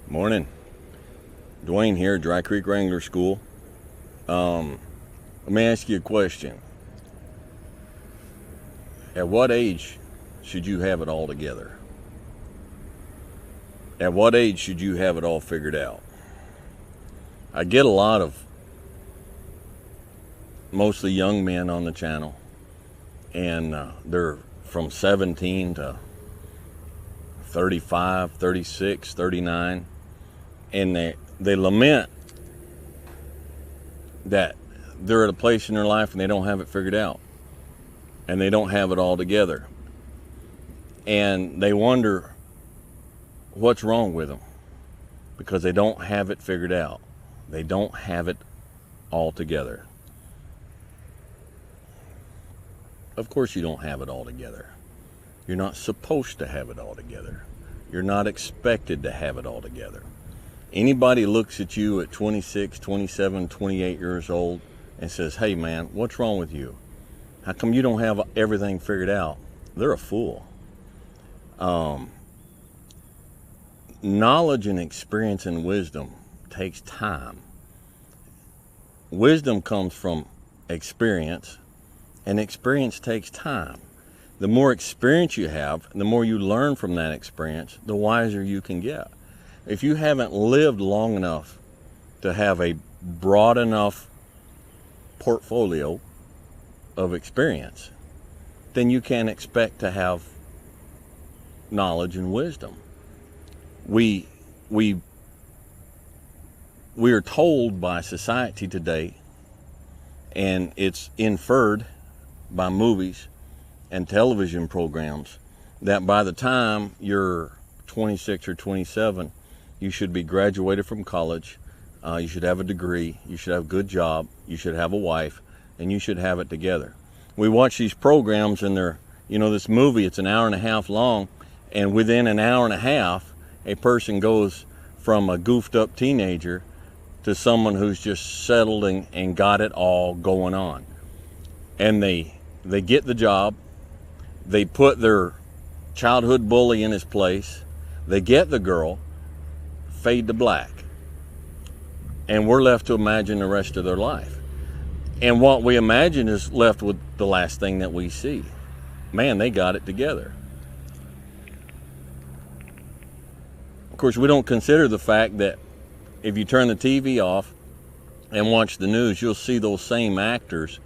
Morning. Dwayne here, Dry Creek Wrangler School. Let me ask you a question. At what age should you have it all together? At what age should you have it all figured out? I get a lot of mostly young men on the channel, and they're from 17 to 35, 36, 39, and they lament that they're at a place in their life and they don't have it figured out, and they don't have it all together, and they wonder what's wrong with them because they don't have it figured out. They don't have it all together. Of course you don't have it all together. You're not supposed to have it all together. You're not expected to have it all together. Anybody looks at you at 26, 27, 28 years old and says, "Hey man, what's wrong with you? How come you don't have everything figured out?" They're a fool. Knowledge and experience and wisdom takes time. Wisdom comes from experience, and experience takes time. The more experience you have, the more you learn from that experience, the wiser you can get. If you haven't lived long enough to have a broad enough portfolio of experience, then you can't expect to have knowledge and wisdom. We are told by society today, and it's inferred by movies and television programs, that by the time you're 26 or 27, you should be graduated from college, you should have a degree, you should have a good job, you should have a wife, and you should have it together. We watch these programs and this movie, it's an hour and a half long, and within an hour and a half, a person goes from a goofed up teenager to someone who's just settled and got it all going on. And they get the job, they put their childhood bully in his place, they get the girl, fade to black, and we're left to imagine the rest of their life. And what we imagine is left with the last thing that we see. Man, they got it together. Of course, we don't consider the fact that if you turn the TV off and watch the news, you'll see those same actors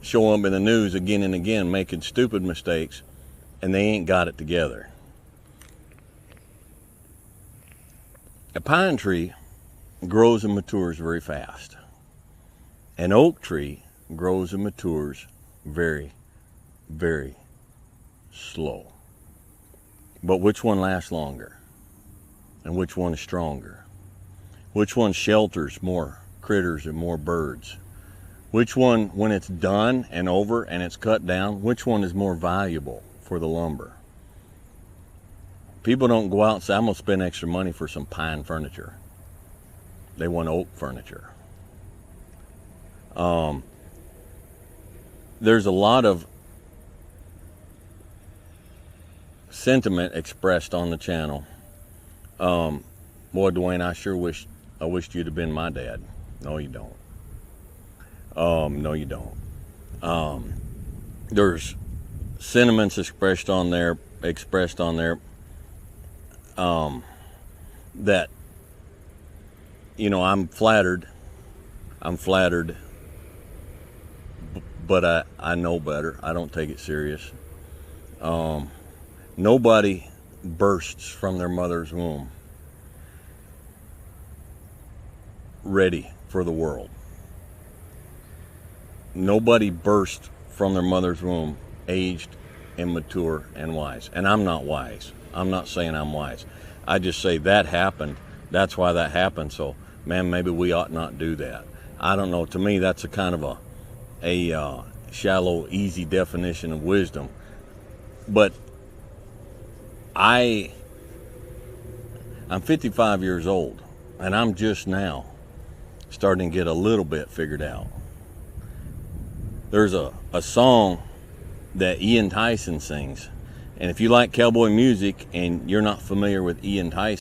show up in the news again and again, making stupid mistakes, and they ain't got it together. A pine tree grows and matures very fast. An oak tree grows and matures very, very slow. But which one lasts longer? And which one is stronger? Which one shelters more critters and more birds? Which one, when it's done and over and it's cut down, which one is more valuable for the lumber? People don't go out and say, "I'm going to spend extra money for some pine furniture." They want oak furniture. There's a lot of sentiment expressed on the channel. Boy, Dwayne, I wished you'd have been my dad. No, you don't. No, you don't. There's sentiments expressed on there, that, I'm flattered, but I know better. I don't take it serious. Nobody bursts from their mother's womb ready for the world. Nobody bursts from their mother's womb aged and mature and wise. And I'm not wise. I'm not saying I'm wise. I just say that happened. That's why that happened. So, man, maybe we ought not do that. I don't know. To me, that's a kind of a shallow, easy definition of wisdom. But I'm 55 years old, and I'm just now starting to get a little bit figured out. There's a song that Ian Tyson sings, and if you like cowboy music and you're not familiar with Ian Tyson,